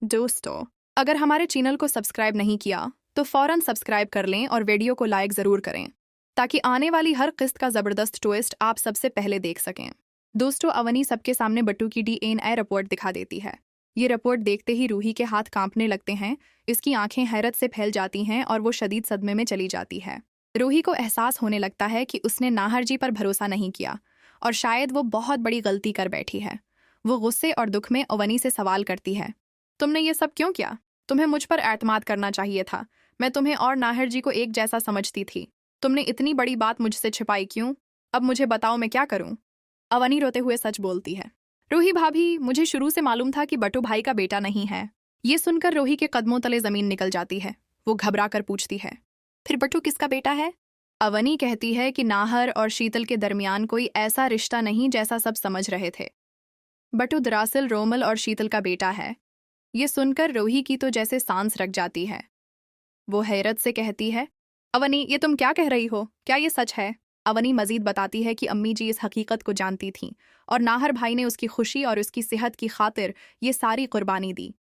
दोस्तों, अगर हमारे चैनल को सब्सक्राइब नहीं किया तो फौरन सब्सक्राइब कर लें और वीडियो को लाइक ज़रूर करें ताकि आने वाली हर किस्त का ज़बरदस्त ट्विस्ट आप सबसे पहले देख सकें। दोस्तों, अवनी सबके सामने बट्टू की DNA रिपोर्ट दिखा देती है। ये रिपोर्ट देखते ही रूही के हाथ कांपने लगते हैं, इसकी आंखें हैरत से फैल जाती हैं और वो शदीद सदमे में चली जाती है। रूही को एहसास होने लगता है कि उसने नाहर जी पर भरोसा नहीं किया और शायद वो बहुत बड़ी गलती कर बैठी है। वो गुस्से और दुख में अवनी से सवाल करती है, तुमने ये सब क्यों किया? तुम्हें मुझ पर एतमाद करना चाहिए था। मैं तुम्हें और नाहिर जी को एक जैसा समझती थी। तुमने इतनी बड़ी बात मुझसे छिपाई क्यों? अब मुझे बताओ, मैं क्या करूं? अवनी रोते हुए सच बोलती है, रूही भाभी, मुझे शुरू से मालूम था कि बट्टू भाई का बेटा नहीं है। ये सुनकर रूही के कदमों तले जमीन निकल जाती है। वो घबरा कर पूछती है, फिर बट्टू किसका बेटा है? अवनी कहती है कि नाहर और शीतल के दरमियान कोई ऐसा रिश्ता नहीं जैसा सब समझ रहे थे। बट्टू दरअसल रोमल और शीतल का बेटा है। ये सुनकर रूही की तो जैसे सांस रक जाती है। वो हैरत से कहती है, अवनी, ये तुम क्या कह रही हो? क्या ये सच है? अवनी मजीद बताती है कि अम्मी जी इस हकीकत को जानती थीं और नाहर भाई ने उसकी खुशी और उसकी सेहत की खातिर ये सारी कुर्बानी दी।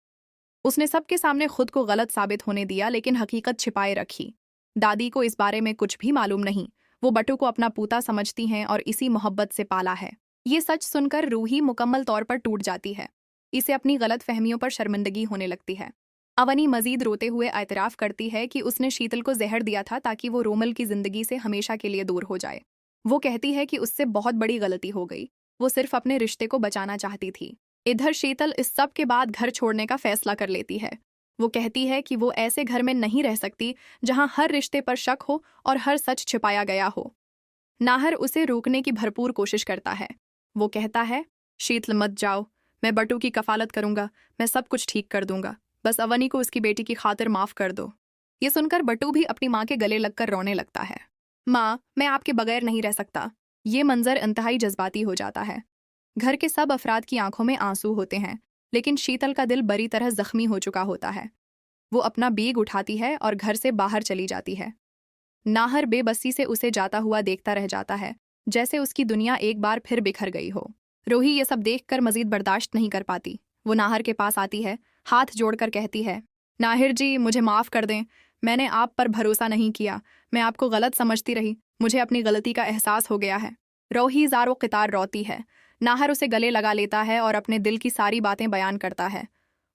उसने सबके सामने खुद को गलत साबित होने दिया लेकिन हकीकत छिपाए रखी। दादी को इस बारे में कुछ भी मालूम नहीं। वो बट्टू को अपना पूता समझती हैं और इसी मोहब्बत से पाला है। ये सच सुनकर रूही मुकम्मल तौर पर टूट जाती है। इसे अपनी गलत फहमियों पर शर्मिंदगी होने लगती है। अवनी मजीद रोते हुए एतराफ़ करती है कि उसने शीतल को जहर दिया था ताकि वो रोमल की जिंदगी से हमेशा के लिए दूर हो जाए। वो कहती है कि उससे बहुत बड़ी गलती हो गई। वो सिर्फ अपने रिश्ते को बचाना चाहती थी। इधर शीतल इस सब के बाद घर छोड़ने का फैसला कर लेती है। वो कहती है कि वो ऐसे घर में नहीं रह सकती जहां हर रिश्ते पर शक हो और हर सच छिपाया गया हो। नाहर उसे रोकने की भरपूर कोशिश करता है। वो कहता है, शीतल मत जाओ, मैं बट्टू की कफालत करूंगा, मैं सब कुछ ठीक कर दूंगा, बस अवनी को उसकी बेटी की खातिर माफ कर दो। ये सुनकर बट्टू भी अपनी माँ के गले लगकर रोने लगता है। माँ, मैं आपके बगैर नहीं रह सकता। ये मंजर इंतहाई जज्बाती हो जाता है। घर के सब अफराद की आंखों में आंसू होते हैं, लेकिन शीतल का दिल बुरी तरह जख्मी हो चुका होता है। वो अपना बैग उठाती है और घर से बाहर चली जाती है। नाहर बेबसी से उसे जाता हुआ देखता रह जाता है, जैसे उसकी दुनिया एक बार फिर बिखर गई हो। रूही ये सब देखकर मजीद बर्दाश्त नहीं कर पाती। वो नाहर के पास आती है, हाथ जोड़कर कहती है, नाहिर जी, मुझे माफ़ कर दें। मैंने आप पर भरोसा नहीं किया। मैं आपको गलत समझती रही। मुझे अपनी गलती का एहसास हो गया है। रूही ज़ारो क़ितार रोती है। नाहर उसे गले लगा लेता है और अपने दिल की सारी बातें बयान करता है।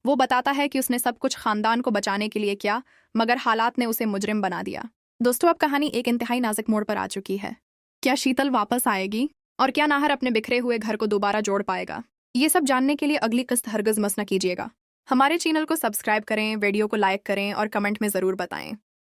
वो बताता है कि उसने सब कुछ ख़ानदान को बचाने के लिए किया, मगर हालात ने उसे मुजरिम बना दिया। दोस्तों, अब कहानी एक इंतहाई नाजुक मोड़ पर आ चुकी है। क्या शीतल वापस आएगी? और क्या नाहर अपने बिखरे हुए घर को दोबारा जोड़ पाएगा? ये सब जानने के लिए अगली किस्त हरगिज़ मिस न कीजिएगा। हमारे चैनल को सब्सक्राइब करें, वीडियो को लाइक करें और कमेंट में ज़रूर बताएं।